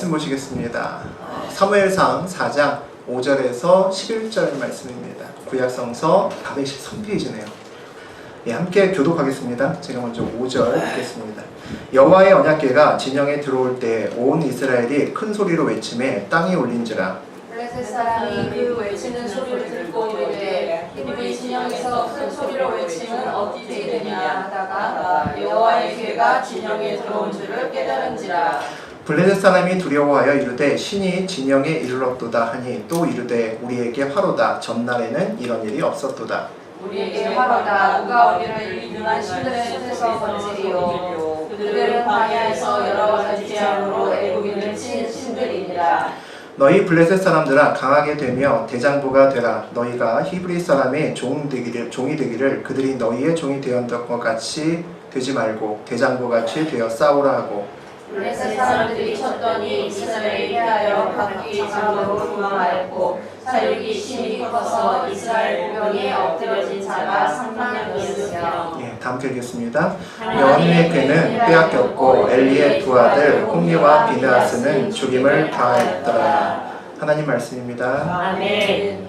말씀 보시겠습니다. 사무엘상 4장 5절에서 11절 말씀입니다. 구약성서 413페이지네요. 예, 함께 교독하겠습니다. 제가 먼저 5절 읽겠습니다. 여호와의 언약궤가 진영에 들어올 때 온 이스라엘이 큰 소리로 외치매 땅이 울린지라. 블레셋 사람이 그 외치는 소리를 듣고 이르되 히브리 진영에서 큰 소리로 외치면 어찌 되느냐 하다가 여호와의 궤가 진영에 들어온 줄을 깨달은지라. 블레셋 사람이 두려워하여 이르되 신이 진영에 이르렀도다 하니 또 이르되 우리에게 화로다. 전날에는 이런 일이 없었도다. 우리에게 화로다. 누가 우리를 이 능한 신들의 손에서 건지리요. 그들은 광야에서 여러 가지 재앙으로 애굽인을 친 신들이니라. 너희 블레셋 사람들아 강하게 되며 대장부가 되라. 너희가 히브리 사람의 종이 되기를 그들이 너희의 종이 되었던 것 같이 되지 말고 대장부같이 되어 싸우라 하고. 블레셋 사람들이 쳤더니 이스라엘이 피하여 각기 장으로 도망하였고 사륙이 심히 커서 이스라엘 보병에 엎드려진 자가 3만명이었으며. 예, 다음 읽겠습니다. 여호와의 궤는 빼앗겼고 엘리의 두 아들 홈리와 비느하스는 죽임을 당하였더라. 하나님 말씀입니다. 아멘.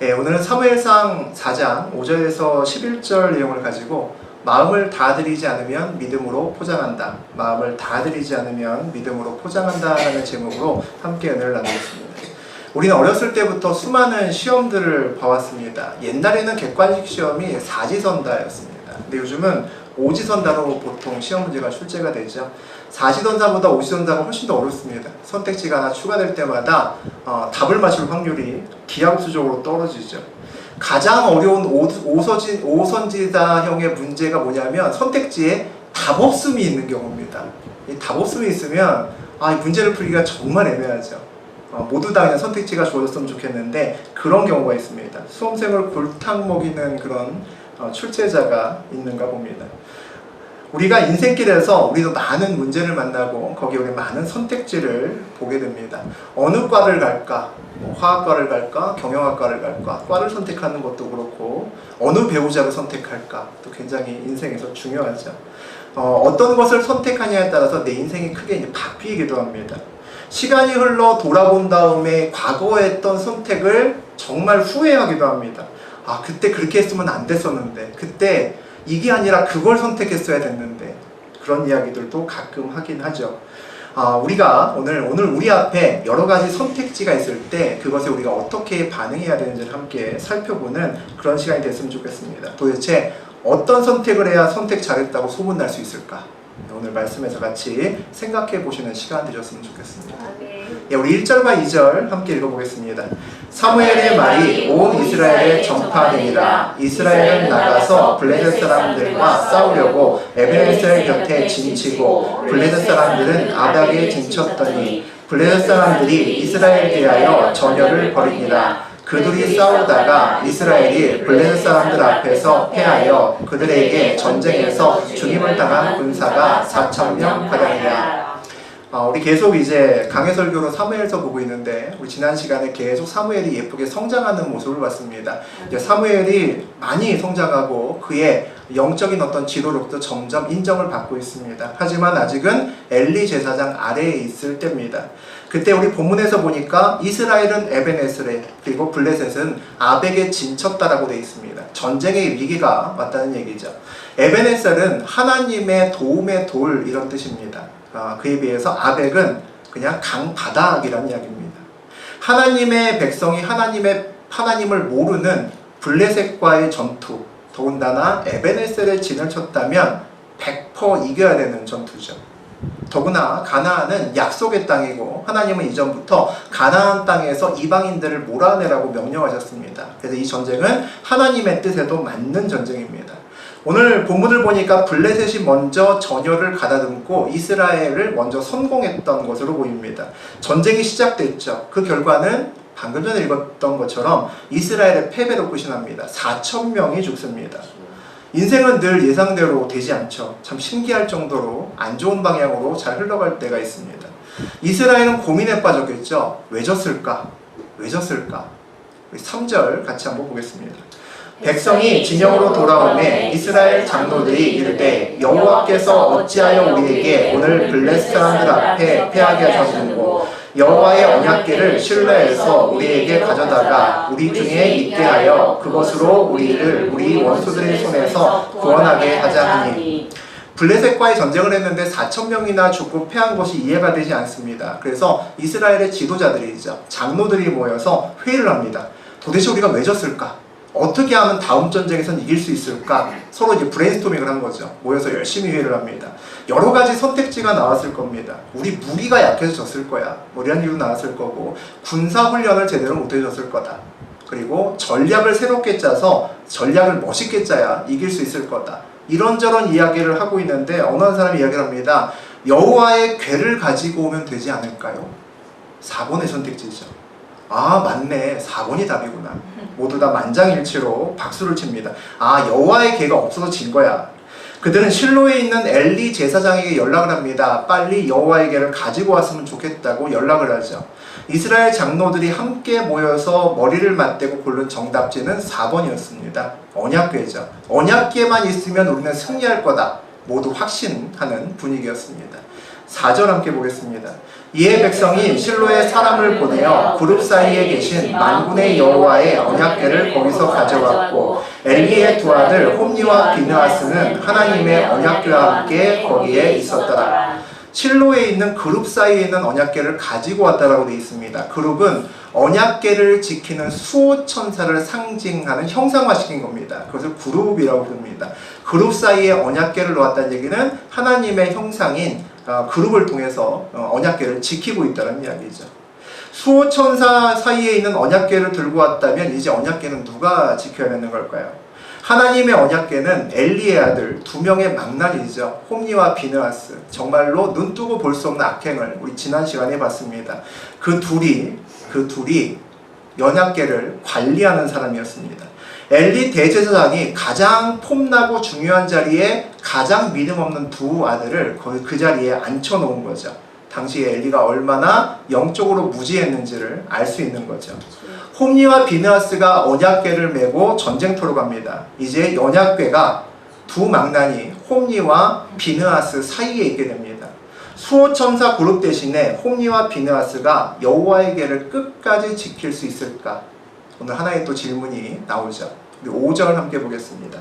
예, 오늘은 사무엘상 4장 5절에서 11절 내용을 가지고 마음을 다드리지 않으면 믿음으로 포장한다. 마음을 다드리지 않으면 믿음으로 포장한다 라는 제목으로 함께 은혜를 나누겠습니다. 우리는 어렸을 때부터 수많은 시험들을 봐왔습니다. 옛날에는 객관식 시험이 사지선다였습니다. 근데 요즘은 오지선다로 보통 시험 문제가 출제가 되죠. 사지선다보다 오지선다가 훨씬 더 어렵습니다. 선택지가 하나 추가될 때마다 답을 맞출 확률이 기하급수적으로 떨어지죠. 가장 어려운 오선지다형의 문제가 뭐냐면 선택지에 답없음이 있는 경우입니다. 이 답없음이 있으면 이 문제를 풀기가 정말 애매하죠. 모두 다 그냥 선택지가 주어졌으면 좋겠는데 그런 경우가 있습니다. 수험생을 골탕 먹이는 그런 출제자가 있는가 봅니다. 우리가 인생길에서 우리도 많은 문제를 만나고 거기에 우리 많은 선택지를 보게 됩니다. 어느 과를 갈까? 화학과를 갈까? 경영학과를 갈까? 과를 선택하는 것도 그렇고 어느 배우자를 선택할까? 또 굉장히 인생에서 중요하죠. 어떤 것을 선택하냐에 따라서 내 인생이 크게 이제 바뀌기도 합니다. 시간이 흘러 돌아본 다음에 과거에 했던 선택을 정말 후회하기도 합니다. 그때 그렇게 했으면 안 됐었는데 그때 이게 아니라 그걸 선택했어야 됐는데 그런 이야기들도 가끔 하긴 하죠. 우리가 오늘 우리 앞에 여러 가지 선택지가 있을 때 그것에 우리가 어떻게 반응해야 되는지를 함께 살펴보는 그런 시간이 됐으면 좋겠습니다. 도대체 어떤 선택을 해야 선택 잘했다고 소문날 수 있을까? 오늘 말씀에서 같이 생각해 보시는 시간 되셨으면 좋겠습니다. 예, 우리 1절과 2절 함께 읽어보겠습니다. 사무엘의 말이 온 이스라엘에 전파되니라. 이스라엘은 나가서 블레셋 사람들과 싸우려고 에베네셀 곁에 진치고 블레셋 사람들은 아닥에 진쳤더니 블레셋 사람들이 이스라엘에 대하여 전열을 벌이니라. 그들이 싸우다가 이스라엘이 블레셋 사람들 앞에서 패하여 그들에게 전쟁에서 죽임을 당한 군사가 4,000명 가량이라. 우리 계속 이제 강해설교로 사무엘서 보고 있는데 우리 지난 시간에 계속 사무엘이 예쁘게 성장하는 모습을 봤습니다. 사무엘이 많이 성장하고 그의 영적인 어떤 지도력도 점점 인정을 받고 있습니다. 하지만 아직은 엘리 제사장 아래에 있을 때입니다. 그때 우리 본문에서 보니까 이스라엘은 에베네셀에 그리고 블레셋은 아벡에 진쳤다라고 되어 있습니다. 전쟁의 위기가 왔다는 얘기죠. 에베네셀은 하나님의 도움의 돌 이런 뜻입니다. 그에 비해서 아벡은 그냥 강바닥이라는 이야기입니다. 하나님의 백성이 하나님을 모르는 블레셋과의 전투, 더군다나 에베네셀에 진을 쳤다면 100% 이겨야 되는 전투죠. 더구나 가나안은 약속의 땅이고 하나님은 이전부터 가나안 땅에서 이방인들을 몰아내라고 명령하셨습니다. 그래서 이 전쟁은 하나님의 뜻에도 맞는 전쟁입니다. 오늘 본문을 보니까 블레셋이 먼저 전열을 가다듬고 이스라엘을 먼저 성공했던 것으로 보입니다. 전쟁이 시작됐죠. 그 결과는 방금 전에 읽었던 것처럼 이스라엘의 패배로 끝이 납니다. 4,000명이 죽습니다. 인생은 늘 예상대로 되지 않죠. 참 신기할 정도로 안 좋은 방향으로 잘 흘러갈 때가 있습니다. 이스라엘은 고민에 빠졌겠죠. 왜 졌을까? 왜 졌을까? 3절 같이 한번 보겠습니다. 백성이 진영으로 돌아오매 이스라엘 장로들이 이르되 여호와께서 어찌하여 우리에게 오늘 블레셋 사람들 앞에 패하게 하셨는고 여호와의 언약궤를 실내에서 우리에게 가져다가 우리 중에 있게 하여 그것으로 우리를 우리 원수들의 손에서 구원하게 하자 하니. 블레셋과의 전쟁을 했는데 4,000명이나 죽고 패한 것이 이해가 되지 않습니다. 그래서 이스라엘의 지도자들이죠, 장로들이 모여서 회의를 합니다. 도대체 우리가 왜 졌을까? 어떻게 하면 다음 전쟁에선 이길 수 있을까? 서로 이제 브레인스토밍을 한 거죠. 모여서 열심히 회의를 합니다. 여러 가지 선택지가 나왔을 겁니다. 우리 무기가 약해서 졌을 거야, 뭐 이런 이유도 나왔을 거고, 군사훈련을 제대로 못 해줬을 거다. 그리고 전략을 새롭게 짜서 전략을 멋있게 짜야 이길 수 있을 거다. 이런저런 이야기를 하고 있는데 어느 한 사람이 이야기를 합니다. 여호와의 궤를 가지고 오면 되지 않을까요? 4번의 선택지죠. 아, 맞네, 4번이 답이구나. 모두 다 만장일치로 박수를 칩니다. 아, 여호와의 궤가 없어서 진 거야. 그들은 실로에 있는 엘리 제사장에게 연락을 합니다. 빨리 여호와의 궤를 가지고 왔으면 좋겠다고 연락을 하죠. 이스라엘 장로들이 함께 모여서 머리를 맞대고 고른 정답지는 4번이었습니다. 언약궤죠. 언약궤만 있으면 우리는 승리할 거다. 모두 확신하는 분위기였습니다. 4절 함께 보겠습니다. 이에 백성이 실로에 사람을 보내어 그룹 사이에 계신 만군의 여호와의 언약궤를 거기서 가져왔고 엘리의 두 아들 홈니와 비느하스는 하나님의 언약궤와 함께 거기에 있었더라. 실로에 있는 그룹 사이에 있는 언약궤를 가지고 왔다라고 되어 있습니다. 그룹은 언약궤를 지키는 수호천사를 상징하는 형상화시킨 겁니다. 그것을 그룹이라고 부릅니다. 그룹 사이에 언약궤를 놓았다는 얘기는 하나님의 형상인 그룹을 통해서 언약궤를 지키고 있다는 이야기죠. 수호천사 사이에 있는 언약궤를 들고 왔다면 이제 언약궤는 누가 지켜야 되는 걸까요? 하나님의 언약궤는 엘리의 아들 2명의 망나니죠. 홈니와 비느하스. 정말로 눈 뜨고 볼 수 없는 악행을 우리 지난 시간에 봤습니다. 그 둘이 언약궤를 관리하는 사람이었습니다. 엘리 대제사장이 가장 폼나고 중요한 자리에 가장 믿음 없는 두 아들을 그 자리에 앉혀놓은 거죠. 당시에 엘리가 얼마나 영적으로 무지했는지를 알 수 있는 거죠. 홈니와 비느하스가 언약궤를 메고 전쟁터로 갑니다. 이제 언약궤가 두 망나니 홈니와 비느하스 사이에 있게 됩니다. 수호천사 그룹 대신에 홈니와 비느하스가 여호와의 궤를 끝까지 지킬 수 있을까? 오늘 하나의 또 질문이 나오죠. 우리 5절 함께 보겠습니다.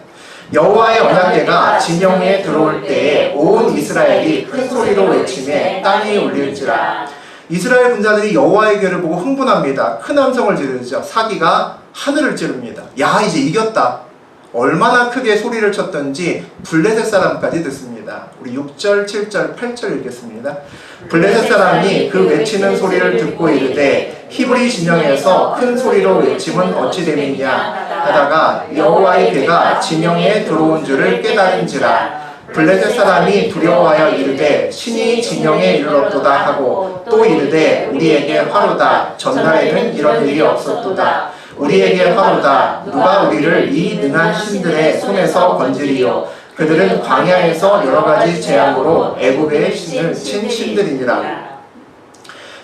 여호와의 언약궤가 진영에 들어올 때에 온 이스라엘이 큰 소리로 외치매 땅이 울릴지라. 이스라엘 군사들이 여호와의 궤를 보고 흥분합니다. 큰 함성을 지르죠. 사기가 하늘을 찌릅니다. 야, 이제 이겼다. 얼마나 크게 소리를 쳤던지 블레셋 사람까지 듣습니다. 우리 6절, 7절, 8절 읽겠습니다. 블레셋 사람이 그 외치는 소리를 듣고 이르되 히브리 진영에서 큰 소리로 외침은 어찌 됨이냐 하다가 여호와의 궤가 진영에 들어온 줄을 깨달은지라. 블레셋 사람이 두려워하여 이르되 신이 진영에 이르렀도다 하고 또 이르되 우리에게 화로다. 전날에는 이런 일이 없었도다. 우리에게 화로다. 누가 우리를 이 능한 신들의 손에서 건지리요. 그들은 광야에서 여러 가지 재앙으로 애굽의 신을 친 신들이니라.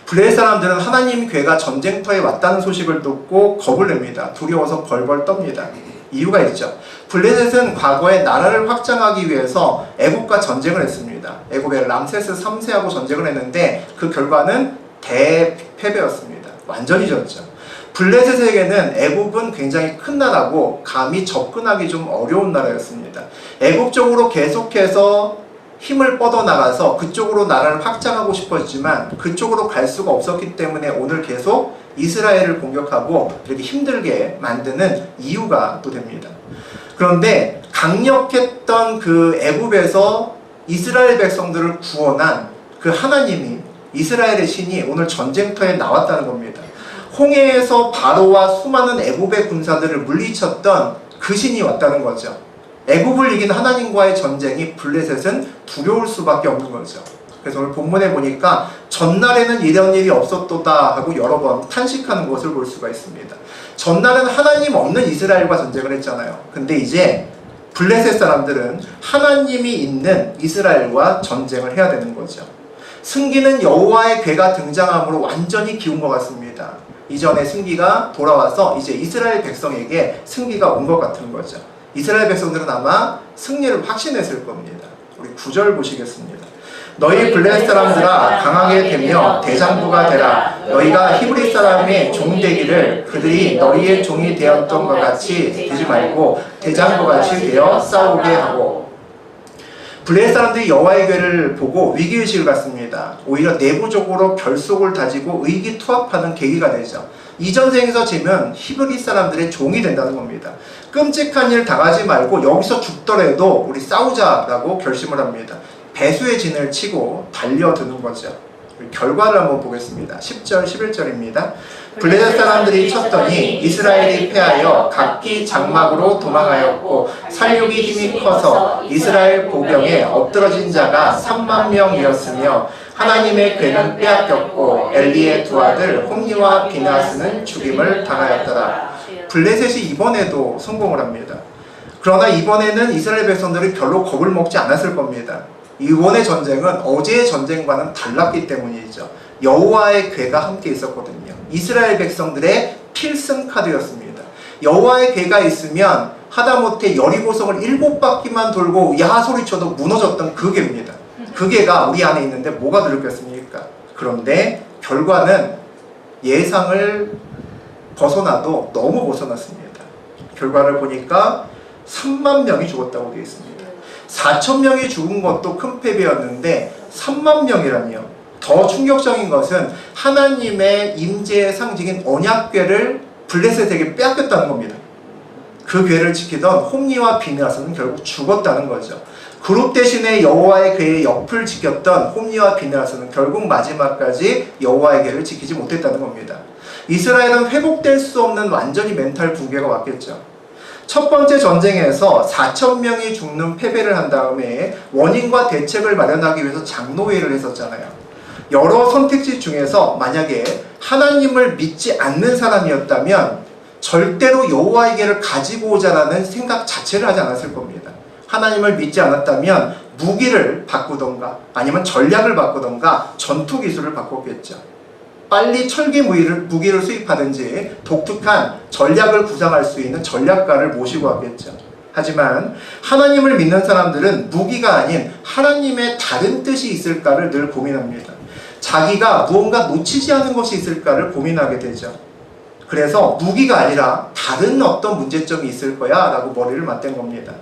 블레셋 사람들은 하나님 궤가 전쟁터에 왔다는 소식을 듣고 겁을 냅니다. 두려워서 벌벌 떱니다. 이유가 있죠. 블레셋은 과거에 나라를 확장하기 위해서 애굽과 전쟁을 했습니다. 애굽의 람세스 3세하고 전쟁을 했는데 그 결과는 대패배였습니다. 완전히 졌죠. 블레셋에게는 애굽은 굉장히 큰 나라고 감히 접근하기 좀 어려운 나라였습니다. 애굽 쪽으로 계속해서 힘을 뻗어나가서 그쪽으로 나라를 확장하고 싶었지만 그쪽으로 갈 수가 없었기 때문에 오늘 계속 이스라엘을 공격하고 이렇게 힘들게 만드는 이유가 또 됩니다. 그런데 강력했던 그 애굽에서 이스라엘 백성들을 구원한 그 하나님이, 이스라엘의 신이 오늘 전쟁터에 나왔다는 겁니다. 홍해에서 바로와 수많은 애굽의 군사들을 물리쳤던 그 신이 왔다는 거죠. 애굽을 이긴 하나님과의 전쟁이 블레셋은 두려울 수밖에 없는 거죠. 그래서 오늘 본문에 보니까 전날에는 이런 일이 없었도다 하고 여러 번 탄식하는 것을 볼 수가 있습니다. 전날은 하나님 없는 이스라엘과 전쟁을 했잖아요. 근데 이제 블레셋 사람들은 하나님이 있는 이스라엘과 전쟁을 해야 되는 거죠. 승기는 여호와의 궤가 등장함으로 완전히 기운 것 같습니다. 이전의 승기가 돌아와서 이제 이스라엘 백성에게 승기가 온 것 같은 거죠. 이스라엘 백성들은 아마 승리를 확신했을 겁니다. 우리 9절 보시겠습니다. 너희 블레셋 사람들아 강하게 되며 대장부가 되라. 너희가 히브리 사람의 종 되기를 그들이 너희의 종이 되었던 것 같이 되지 말고 대장부같이 되어 싸우게 하고. 블레셋 사람들이 여호와의 괴를 보고 위기의식을 갖습니다. 오히려 내부적으로 결속을 다지고 의기투합하는 계기가 되죠. 이 전쟁에서 지면 히브리 사람들의 종이 된다는 겁니다. 끔찍한 일 당하지 말고 여기서 죽더라도 우리 싸우자라고 결심을 합니다. 배수의 진을 치고 달려드는 거죠. 결과를 한번 보겠습니다. 10절, 11절입니다. 블레셋 사람들이 쳤더니 이스라엘이 패하여 각기 장막으로 도망하였고 살육이 힘이 커서 이스라엘 보병에 엎드러진 자가 3만 명이었으며 하나님의 괴는 빼앗겼고 엘리의 두 아들 홈니와 비나스는 죽임을 당하였더라. 블레셋이 이번에도 성공을 합니다. 그러나 이번에는 이스라엘 백성들이 별로 겁을 먹지 않았을 겁니다. 이번의 전쟁은 어제의 전쟁과는 달랐기 때문이죠. 여호와의 괴가 함께 있었거든요. 이스라엘 백성들의 필승 카드였습니다. 여호와의 괴가 있으면 하다못해 여리고성을 7바퀴만 돌고 야 소리쳐도 무너졌던 그 괴입니다. 그 괴가 우리 안에 있는데 뭐가 들었겠습니까? 그런데 결과는 예상을 벗어나도 너무 벗어났습니다. 결과를 보니까 3만 명이 죽었다고 되어 있습니다. 4천 명이 죽은 것도 큰 패배였는데 3만 명이라니요. 더 충격적인 것은 하나님의 임재의 상징인 언약궤를 블레셋에게 빼앗겼다는 겁니다. 그 궤를 지키던 홈니와 비느하스는 결국 죽었다는 거죠. 그룹 대신에 여호와의 궤의 옆을 지켰던 홈니와 비느하스는 결국 마지막까지 여호와의 궤를 지키지 못했다는 겁니다. 이스라엘은 회복될 수 없는 완전히 멘탈 붕괴가 왔겠죠. 첫 번째 전쟁에서 4천 명이 죽는 패배를 한 다음에 원인과 대책을 마련하기 위해서 장로회의를 했었잖아요. 여러 선택지 중에서 만약에 하나님을 믿지 않는 사람이었다면 절대로 여호와의 궤를 가지고 오자라는 생각 자체를 하지 않았을 겁니다. 하나님을 믿지 않았다면 무기를 바꾸던가 아니면 전략을 바꾸던가 전투 기술을 바꿨겠죠. 빨리 철기 무기를 수입하든지 독특한 전략을 구상할 수 있는 전략가를 모시고 왔겠죠. 하지만 하나님을 믿는 사람들은 무기가 아닌 하나님의 다른 뜻이 있을까를 늘 고민합니다. 자기가 무언가 놓치지 않은 것이 있을까를 고민하게 되죠. 그래서 무기가 아니라 다른 어떤 문제점이 있을 거야 라고 머리를 맞댄 겁니다.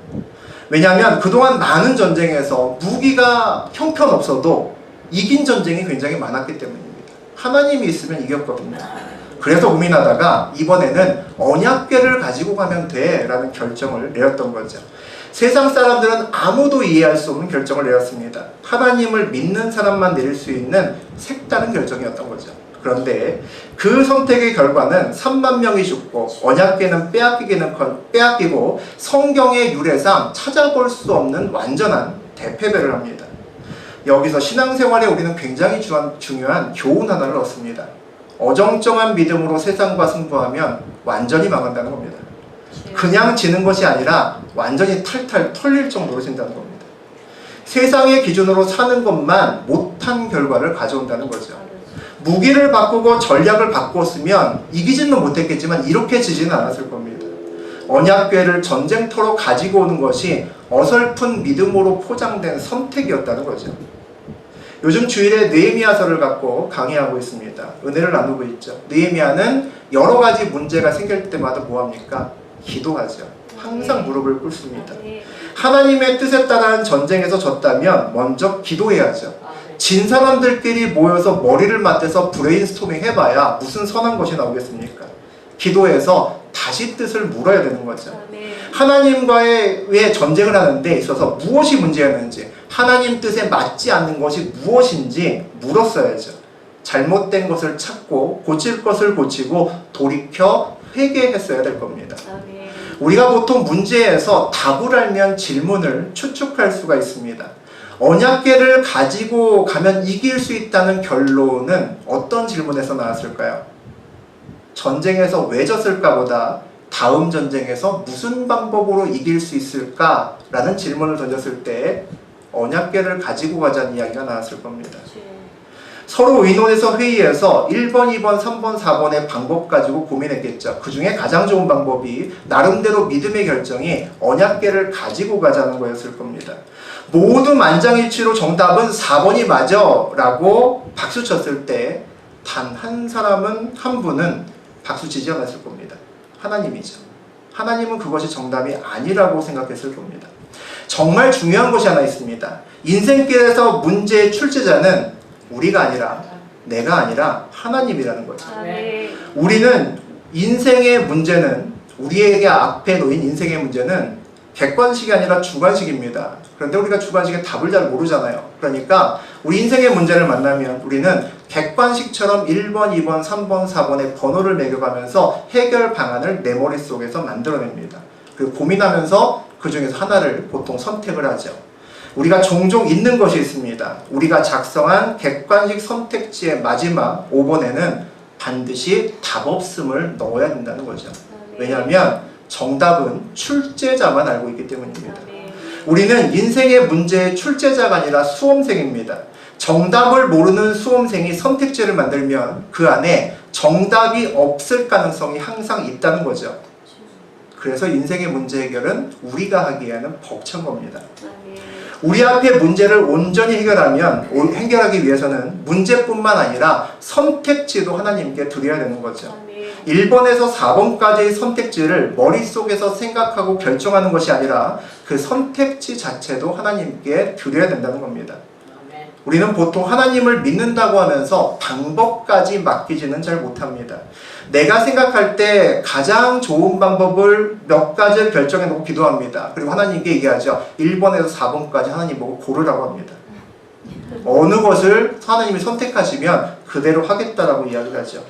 왜냐하면 그동안 많은 전쟁에서 무기가 형편없어도 이긴 전쟁이 굉장히 많았기 때문입니다. 하나님이 있으면 이겼거든요. 그래서 고민하다가 이번에는 언약궤를 가지고 가면 돼 라는 결정을 내렸던 거죠. 세상 사람들은 아무도 이해할 수 없는 결정을 내렸습니다. 하나님을 믿는 사람만 내릴 수 있는 색다른 결정이었던 거죠. 그런데 그 선택의 결과는 3만 명이 죽고 언약궤는 빼앗기고 성경의 유래상 찾아볼 수 없는 완전한 대패배를 합니다. 여기서 신앙생활에 우리는 굉장히 중요한 교훈 하나를 얻습니다. 어정쩡한 믿음으로 세상과 승부하면 완전히 망한다는 겁니다. 그냥 지는 것이 아니라 완전히 탈탈 털릴 정도로 진다는 겁니다. 세상의 기준으로 사는 것만 못한 결과를 가져온다는 거죠. 무기를 바꾸고 전략을 바꿨으면 이기지는 못했겠지만 이렇게 지지는 않았을 겁니다. 언약궤를 전쟁터로 가지고 오는 것이 어설픈 믿음으로 포장된 선택이었다는 거죠. 요즘 주일에 느헤미야서를 갖고 강의하고 있습니다. 은혜를 나누고 있죠. 느헤미야는 여러 가지 문제가 생길 때마다 뭐합니까? 기도하죠. 항상 무릎을 꿇습니다. 하나님의 뜻에 따른 전쟁에서 졌다면 먼저 기도해야죠. 진 사람들끼리 모여서 머리를 맞대서 브레인스토밍 해봐야 무슨 선한 것이 나오겠습니까? 기도해서 다시 뜻을 물어야 되는 거죠. 하나님과의 전쟁을 하는 데 있어서 무엇이 문제였는지, 하나님 뜻에 맞지 않는 것이 무엇인지 물었어야죠. 잘못된 것을 찾고 고칠 것을 고치고 돌이켜 회개했어야 될 겁니다. 우리가 보통 문제에서 답을 알면 질문을 추측할 수가 있습니다. 언약궤를 가지고 가면 이길 수 있다는 결론은 어떤 질문에서 나왔을까요? 전쟁에서 왜 졌을까 보다 다음 전쟁에서 무슨 방법으로 이길 수 있을까? 라는 질문을 던졌을 때 언약궤를 가지고 가자는 이야기가 나왔을 겁니다. 서로 의논해서 회의해서 1번, 2번, 3번, 4번의 방법 가지고 고민했겠죠. 그 중에 가장 좋은 방법이 나름대로 믿음의 결정이 언약궤를 가지고 가자는 거였을 겁니다. 모두 만장일치로 정답은 4번이 맞아 라고 박수 쳤을 때 단 한 사람은, 한 분은 박수 치지 않았을 겁니다. 하나님이죠. 하나님은 그것이 정답이 아니라고 생각했을 겁니다. 정말 중요한 것이 하나 있습니다. 인생길에서 문제의 출제자는 우리가 아니라, 내가 아니라 하나님이라는 거죠. 우리는 인생의 문제는, 우리에게 앞에 놓인 인생의 문제는 객관식이 아니라 주관식입니다. 그런데 우리가 주관식의 답을 잘 모르잖아요. 그러니까 우리 인생의 문제를 만나면 우리는 객관식처럼 1번, 2번, 3번, 4번의 번호를 매겨가면서 해결 방안을 내 머릿속에서 만들어냅니다. 그리고 고민하면서 그 중에서 하나를 보통 선택을 하죠. 우리가 종종 잊는 것이 있습니다. 우리가 작성한 객관식 선택지의 마지막 5번에는 반드시 답 없음을 넣어야 된다는 거죠. 왜냐하면 정답은 출제자만 알고 있기 때문입니다. 우리는 인생의 문제의 출제자가 아니라 수험생입니다. 정답을 모르는 수험생이 선택지를 만들면 그 안에 정답이 없을 가능성이 항상 있다는 거죠. 그래서 인생의 문제 해결은 우리가 하기에는 벅찬 겁니다. 우리 앞에 문제를 온전히 해결하기 위해서는 문제뿐만 아니라 선택지도 하나님께 드려야 되는 거죠. 1번에서 4번까지의 선택지를 머릿속에서 생각하고 결정하는 것이 아니라 그 선택지 자체도 하나님께 드려야 된다는 겁니다. 우리는 보통 하나님을 믿는다고 하면서 방법까지 맡기지는 잘 못합니다. 내가 생각할 때 가장 좋은 방법을 몇 가지를 결정해 놓고 기도합니다. 그리고 하나님께 얘기하죠. 1번에서 4번까지 하나님 보고 고르라고 합니다. 어느 것을 하나님이 선택하시면 그대로 하겠다라고 이야기를 하죠.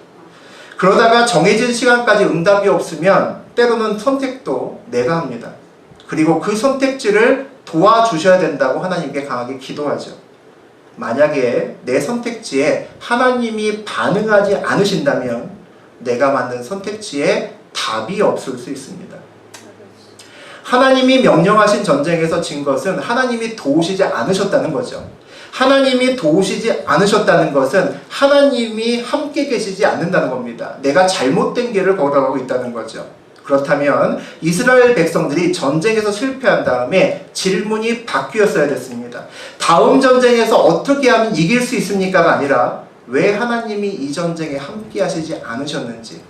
그러다가 정해진 시간까지 응답이 없으면 때로는 선택도 내가 합니다. 그리고 그 선택지를 도와주셔야 된다고 하나님께 강하게 기도하죠. 만약에 내 선택지에 하나님이 반응하지 않으신다면 내가 만든 선택지에 답이 없을 수 있습니다. 하나님이 명령하신 전쟁에서 진 것은 하나님이 도우시지 않으셨다는 거죠. 하나님이 도우시지 않으셨다는 것은 하나님이 함께 계시지 않는다는 겁니다. 내가 잘못된 길을 걸어가고 있다는 거죠. 그렇다면 이스라엘 백성들이 전쟁에서 실패한 다음에 질문이 바뀌었어야 됐습니다. 다음 전쟁에서 어떻게 하면 이길 수 있습니까가 아니라 왜 하나님이 이 전쟁에 함께 하시지 않으셨는지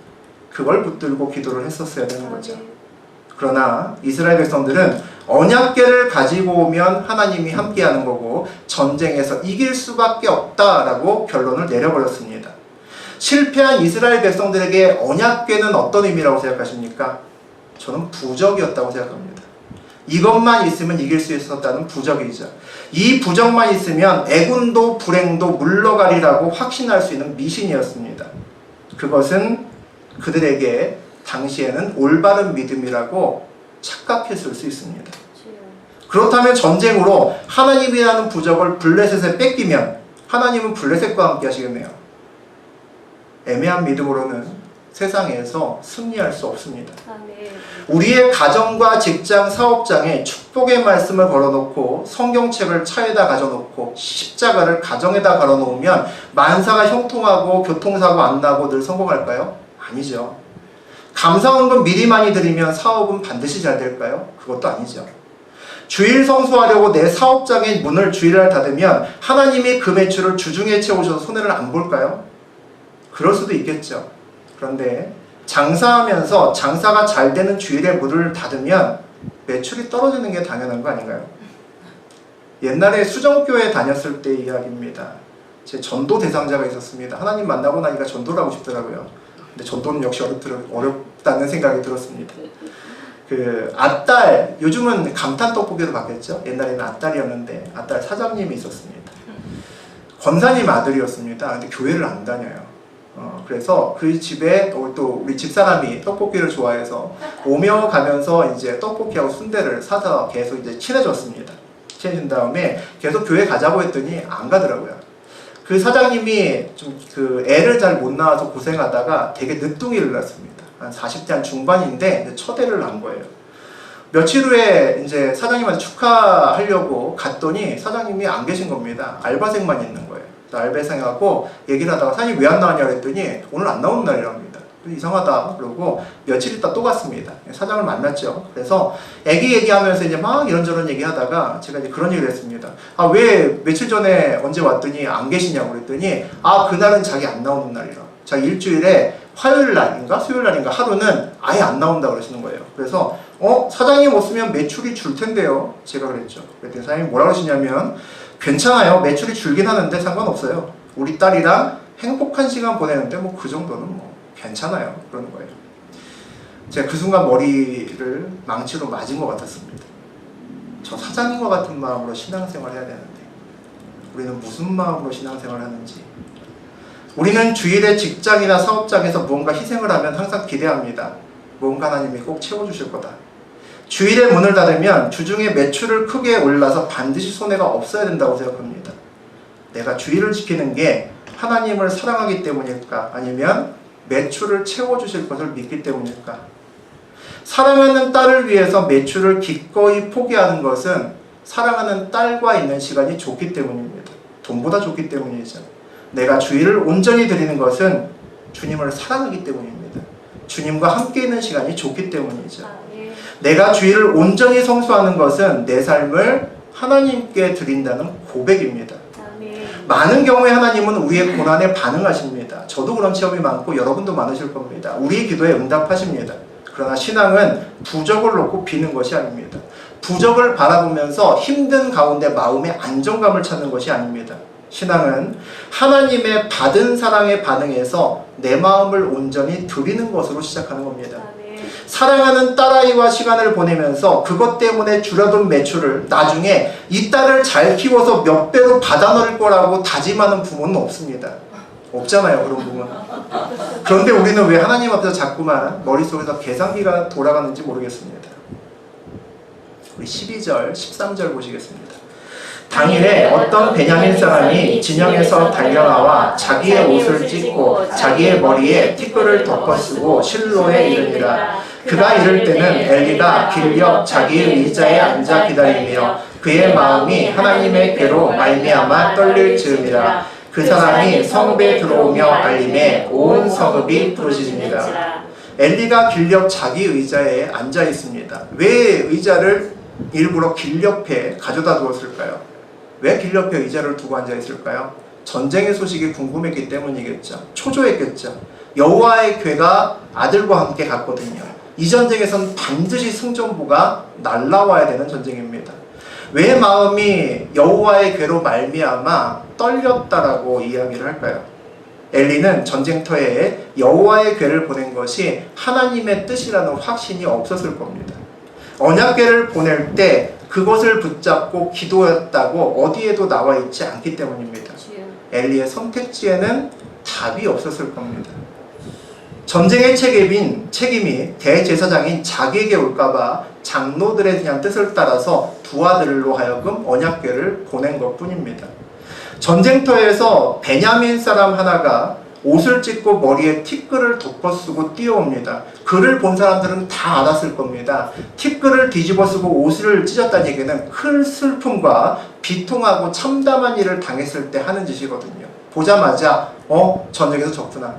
그걸 붙들고 기도를 했었어야 되는 거죠. 그러나 이스라엘 백성들은 언약궤를 가지고 오면 하나님이 함께 하는 거고 전쟁에서 이길 수밖에 없다라고 결론을 내려버렸습니다. 실패한 이스라엘 백성들에게 언약궤는 어떤 의미라고 생각하십니까? 저는 부적이었다고 생각합니다. 이것만 있으면 이길 수 있었다는 부적이죠. 이 부적만 있으면 애군도 불행도 물러가리라고 확신할 수 있는 미신이었습니다. 그것은 그들에게 당시에는 올바른 믿음이라고 착각했을 수 있습니다. 그렇다면 전쟁으로 하나님이라는 부적을 블레셋에 뺏기면 하나님은 블레셋과 함께 하시겠네요. 애매한 믿음으로는 세상에서 승리할 수 없습니다. 우리의 가정과 직장, 사업장에 축복의 말씀을 걸어놓고 성경책을 차에다 가져놓고 십자가를 가정에다 걸어놓으면 만사가 형통하고 교통사고 안 나고 늘 성공할까요? 아니죠. 감사원금 미리 많이 드리면 사업은 반드시 잘 될까요? 그것도 아니죠. 주일 성수하려고 내 사업장의 문을 주일날 닫으면 하나님이 그 매출을 주중에 채우셔서 손해를 안 볼까요? 그럴 수도 있겠죠. 그런데 장사하면서 장사가 잘 되는 주일에 문을 닫으면 매출이 떨어지는 게 당연한 거 아닌가요? 옛날에 수정교회 다녔을 때 이야기입니다. 제 전도 대상자가 있었습니다. 하나님 만나고 나니까 전도를 하고 싶더라고요. 근데 전도는 역시 어렵다는 생각이 들었습니다. 아딸, 요즘은 감탄 떡볶이로 바뀌었죠. 옛날에는 아딸이었는데 아딸 사장님이 있었습니다. 권사님 아들이었습니다. 근데 교회를 안 다녀요. 그래서 그 집에 또 우리 집사람이 떡볶이를 좋아해서 오며 가면서 이제 떡볶이하고 순대를 사서 계속 이제 친해졌습니다. 친해진 다음에 계속 교회 가자고 했더니 안 가더라고요. 그 사장님이 좀 애를 잘 못 낳아서 고생하다가 되게 늦둥이를 낳았습니다. 한 40대 한 중반인데 첫 애를 낳은 거예요. 며칠 후에 이제 사장님한테 축하하려고 갔더니 사장님이 안 계신 겁니다. 알바생만 있는 거예요. 알배상하고 얘기를 하다가 사장님 왜 안 나왔냐 그랬더니 오늘 안 나오는 날이랍니다. 이상하다 그러고 며칠 있다 또 갔습니다. 사장을 만났죠. 그래서 애기 얘기하면서 이제 막 이런저런 얘기하다가 제가 이제 그런 얘기를 했습니다. 아, 왜 며칠 전에 언제 왔더니 안 계시냐고 그랬더니 아, 그날은 자기 안 나오는 날이라. 자, 일주일에 화요일 날인가 수요일 날인가 하루는 아예 안 나온다 그러시는 거예요. 그래서 사장님 없으면 매출이 줄 텐데요. 제가 그랬죠. 그랬더니 사장님이 뭐라 그러시냐면 괜찮아요. 매출이 줄긴 하는데 상관없어요. 우리 딸이랑 행복한 시간 보내는데 뭐 그 정도는 뭐 괜찮아요. 그러는 거예요. 제가 그 순간 머리를 망치로 맞은 것 같았습니다. 저 사장님과 같은 마음으로 신앙생활을 해야 되는데 우리는 무슨 마음으로 신앙생활을 하는지. 우리는 주일에 직장이나 사업장에서 무언가 희생을 하면 항상 기대합니다. 무언가 하나님이 꼭 채워주실 거다. 주일에 문을 닫으면 주중에 매출을 크게 올라서 반드시 손해가 없어야 된다고 생각합니다. 내가 주일을 지키는 게 하나님을 사랑하기 때문일까? 아니면 매출을 채워주실 것을 믿기 때문일까? 사랑하는 딸을 위해서 매출을 기꺼이 포기하는 것은 사랑하는 딸과 있는 시간이 좋기 때문입니다. 돈보다 좋기 때문이죠. 내가 주일을 온전히 드리는 것은 주님을 사랑하기 때문입니다. 주님과 함께 있는 시간이 좋기 때문이죠. 내가 주일을 온전히 성수하는 것은 내 삶을 하나님께 드린다는 고백입니다. 많은 경우에 하나님은 우리의 고난에 반응하십니다. 저도 그런 체험이 많고 여러분도 많으실 겁니다. 우리의 기도에 응답하십니다. 그러나 신앙은 부적을 놓고 비는 것이 아닙니다. 부적을 바라보면서 힘든 가운데 마음의 안정감을 찾는 것이 아닙니다. 신앙은 하나님의 받은 사랑에 반응해서 내 마음을 온전히 드리는 것으로 시작하는 겁니다. 사랑하는 딸아이와 시간을 보내면서 그것 때문에 줄어든 매출을 나중에 이 딸을 잘 키워서 몇 배로 받아 넣을 거라고 다짐하는 부모는 없습니다. 없잖아요, 그런 부모는. 그런데 우리는 왜 하나님 앞에서 자꾸만 머릿속에서 계산기가 돌아가는지 모르겠습니다. 우리 12절, 13절 보시겠습니다. 당일에 어떤 베냐민 사람이 진영에서 달려나와 자기의 옷을 찢고 자기의 머리에 티끌을 덮어쓰고 실로에 이르니라. 그가 이를 때는 엘리가 길 옆 자기의 의자에 앉아 기다리며 그의 마음이 하나님의 괴로 말미암아 떨릴 즈음이라. 그 사람이 성읍에 들어오며 알림에 온 성읍이 부르짖습니다. 엘리가 길 옆 자기 의자에 앉아 있습니다. 왜 의자를 일부러 길 옆에 가져다 두었을까요? 왜 길 옆에 의자를 두고 앉아 있을까요? 전쟁의 소식이 궁금했기 때문이겠죠. 초조했겠죠. 여호와의 궤가 아들과 함께 갔거든요. 이 전쟁에선 반드시 승전보가 날라와야 되는 전쟁입니다. 왜 마음이 여호와의 궤로 말미암아 떨렸다라고 이야기를 할까요? 엘리는 전쟁터에 여호와의 궤를 보낸 것이 하나님의 뜻이라는 확신이 없었을 겁니다. 언약궤를 보낼 때 그것을 붙잡고 기도했다고 어디에도 나와 있지 않기 때문입니다. 엘리의 선택지에는 답이 없었을 겁니다. 전쟁의 책임이 대제사장인 자기에게 올까봐 장로들의 그냥 뜻을 따라서 두 아들로 하여금 언약궤를 보낸 것뿐입니다. 전쟁터에서 베냐민 사람 하나가 옷을 찢고 머리에 티끌을 덮어쓰고 뛰어옵니다. 그를 본 사람들은 다 알았을 겁니다. 티끌을 뒤집어쓰고 옷을 찢었다는 얘기는 큰 슬픔과 비통하고 참담한 일을 당했을 때 하는 짓이거든요. 보자마자 전쟁에서 졌구나,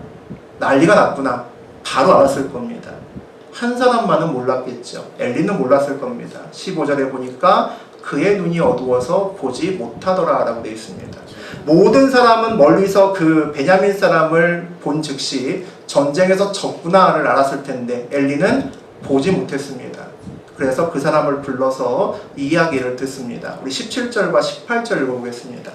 난리가 났구나, 바로 알았을 겁니다. 한 사람만은 몰랐겠죠. 엘리는 몰랐을 겁니다. 15절에 보니까 그의 눈이 어두워서 보지 못하더라 라고 되어 있습니다. 모든 사람은 멀리서 그 베냐민 사람을 본 즉시 전쟁에서 졌구나를 알았을 텐데 엘리는 보지 못했습니다. 그래서 그 사람을 불러서 이야기를 듣습니다. 우리 17절과 18절 읽어보겠습니다.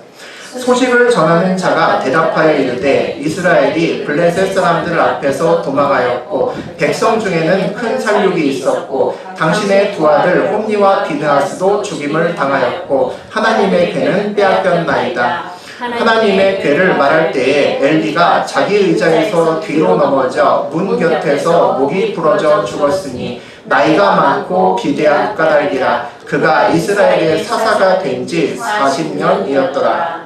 소식을 전하는 자가 대답하여 이르되 이스라엘이 블레셋 사람들 앞에서 도망하였고 백성 중에는 큰 살육이 있었고 당신의 두 아들 홈니와 비느하스도 죽임을 당하였고 하나님의 궤는 빼앗겼나이다. 하나님의 궤를 말할 때에 엘리가 자기 의자에서 뒤로 넘어져 문 곁에서 목이 부러져 죽었으니 나이가 많고 비대한 까닭이라. 그가 이스라엘의 사사가 된 지 40년이었더라.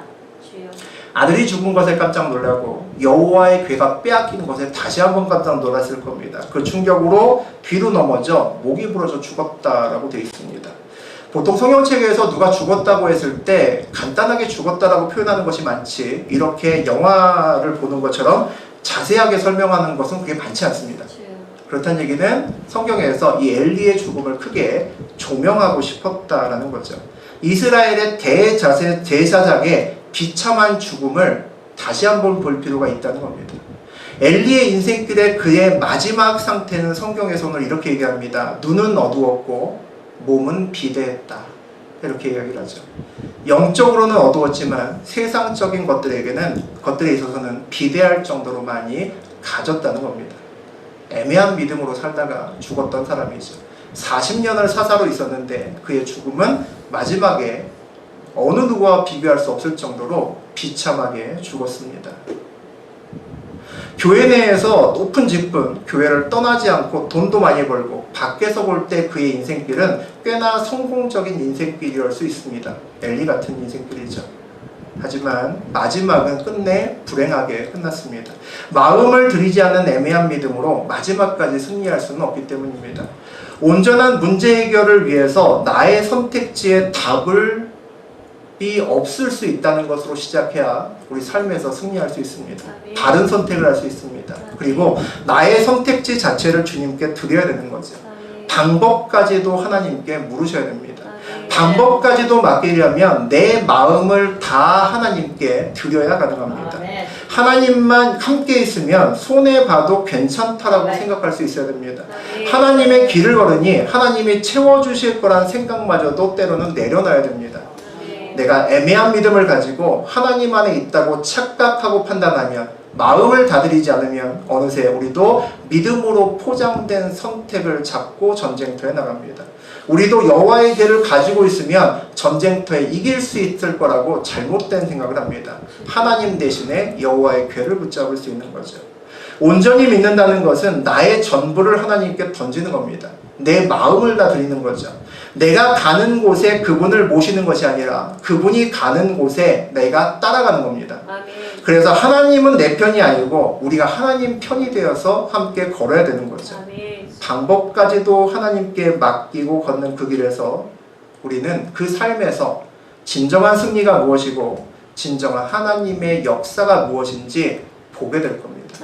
아들이 죽은 것에 깜짝 놀라고 여호와의 궤가 빼앗긴 것에 다시 한번 깜짝 놀랐을 겁니다. 그 충격으로 뒤로 넘어져 목이 부러져 죽었다라고 되어 있습니다. 보통 성경책에서 누가 죽었다고 했을 때 간단하게 죽었다라고 표현하는 것이 많지, 이렇게 영화를 보는 것처럼 자세하게 설명하는 것은 그게 많지 않습니다. 그렇다는 얘기는 성경에서 이 엘리의 죽음을 크게 조명하고 싶었다라는 거죠. 이스라엘의 대제사장의 비참한 죽음을 다시 한번 볼 필요가 있다는 겁니다. 엘리의 인생길의 그의 마지막 상태는 성경에서는 이렇게 얘기합니다. 눈은 어두웠고 몸은 비대했다. 이렇게 이야기를 하죠. 영적으로는 어두웠지만 세상적인 것들에 있어서는 비대할 정도로 많이 가졌다는 겁니다. 애매한 믿음으로 살다가 죽었던 사람이죠. 40년을 사사로 있었는데 그의 죽음은 마지막에 어느 누구와 비교할 수 없을 정도로 비참하게 죽었습니다. 교회 내에서 높은 직분, 교회를 떠나지 않고 돈도 많이 벌고 밖에서 볼 때 그의 인생길은 꽤나 성공적인 인생길이랄 수 있습니다. 엘리 같은 인생길이죠. 하지만 마지막은 끝내 불행하게 끝났습니다. 마음을 들이지 않는 애매한 믿음으로 마지막까지 승리할 수는 없기 때문입니다. 온전한 문제 해결을 위해서 나의 선택지에 답이 없을 수 있다는 것으로 시작해야 우리 삶에서 승리할 수 있습니다. 바른 선택을 할 수 있습니다. 그리고 나의 선택지 자체를 주님께 드려야 되는 거죠. 방법까지도 하나님께 물으셔야 됩니다. 방법까지도 맡기려면 내 마음을 다 하나님께 드려야 가능합니다. 하나님만 함께 있으면 손해봐도 괜찮다라고 생각할 수 있어야 됩니다. 하나님의 길을 걸으니 하나님이 채워주실 거란 생각마저도 때로는 내려놔야 됩니다. 내가 애매한 믿음을 가지고 하나님 안에 있다고 착각하고 판단하면, 마음을 다스리지 않으면 어느새 우리도 믿음으로 포장된 선택을 잡고 전쟁터에 나갑니다. 우리도 여호와의 길을 가지고 있으면 전쟁터에 이길 수 있을 거라고 잘못된 생각을 합니다. 하나님 대신에 여호와의 궤를 붙잡을 수 있는 거죠. 온전히 믿는다는 것은 나의 전부를 하나님께 던지는 겁니다. 내 마음을 다 드리는 거죠. 내가 가는 곳에 그분을 모시는 것이 아니라 그분이 가는 곳에 내가 따라가는 겁니다. 그래서 하나님은 내 편이 아니고 우리가 하나님 편이 되어서 함께 걸어야 되는 거죠. 방법까지도 하나님께 맡기고 걷는 그 길에서 우리는 그 삶에서 진정한 승리가 무엇이고 진정한 하나님의 역사가 무엇인지 보게 될 겁니다.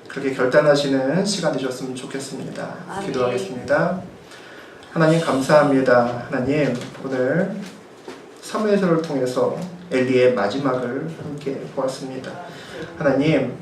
그렇게 결단하시는 시간이 되셨으면 좋겠습니다. 기도하겠습니다. 하나님 감사합니다. 하나님, 오늘 사무엘서를 통해서 엘리의 마지막을 함께 보았습니다. 하나님,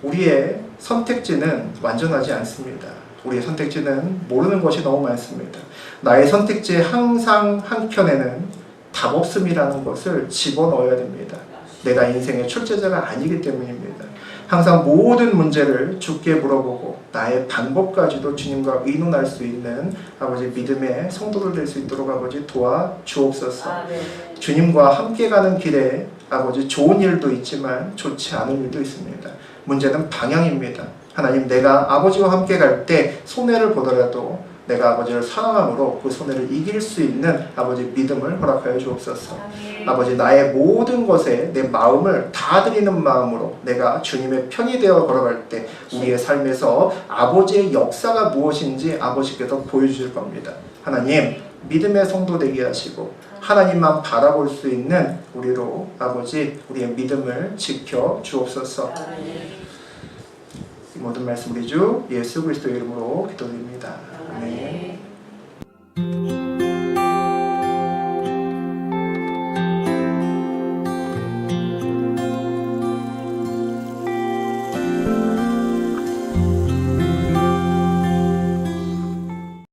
우리의 선택지는 완전하지 않습니다. 우리의 선택지는 모르는 것이 너무 많습니다. 나의 선택지의 항상 한켠에는 답 없음이라는 것을 집어넣어야 됩니다. 내가 인생의 출제자가 아니기 때문입니다. 항상 모든 문제를 주께 물어보고 나의 방법까지도 주님과 의논할 수 있는 아버지 믿음의 성도들 될 수 있도록 아버지 도와 주옵소서. 주님과 함께 가는 길에 아버지 좋은 일도 있지만 좋지 않은 일도 있습니다. 문제는 방향입니다. 하나님, 내가 아버지와 함께 갈 때 손해를 보더라도 내가 아버지를 사랑함으로 그 손해를 이길 수 있는 아버지 믿음을 허락하여 주옵소서. 아버지, 나의 모든 것에 내 마음을 다 드리는 마음으로 내가 주님의 편이 되어 걸어갈 때 우리의 삶에서 아버지의 역사가 무엇인지 아버지께서 보여주실 겁니다. 하나님, 믿음의 성도 되게 하시고 하나님만 바라볼 수 있는 우리로 아버지 우리의 믿음을 지켜 주옵소서. 이 모든 말씀 우리 주 예수 그리스도의 이름으로 기도드립니다. 아멘.